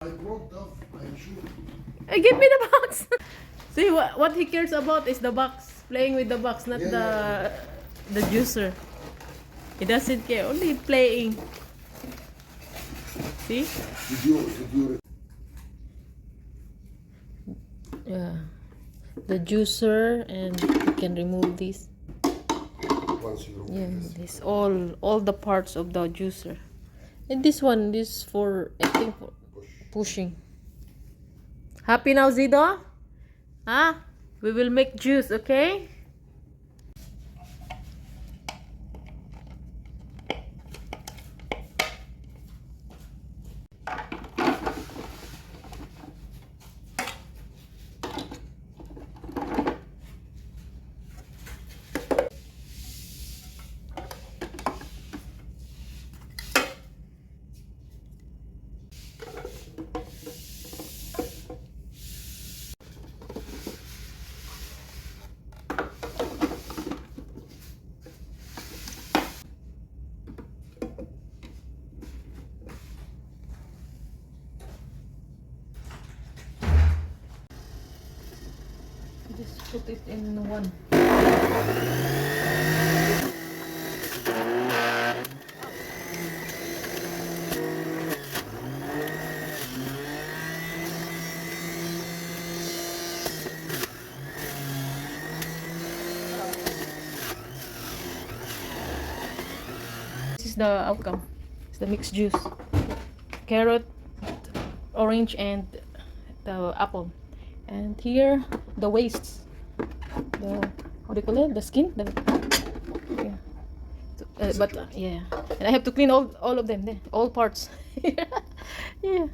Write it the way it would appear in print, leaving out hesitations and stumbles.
I brought that, I'm sure. Give me the box. See what he cares about is the box. Playing with the box, not the juicer. He doesn't care, only playing. See? Did you Yeah. The juicer, and you can remove this. once you remove Yeah, this. this all the parts of the juicer. And this one, this for I think for pushing. Happy now, Zido? Huh? We will make juice, okay? Just put it in one. This is the outcome. It's the mixed juice. Carrot, orange, and the apple. And here, the wastes. The, what do you call it? The skin? Yeah. But, yeah. And I have to clean all of them, all parts. Yeah.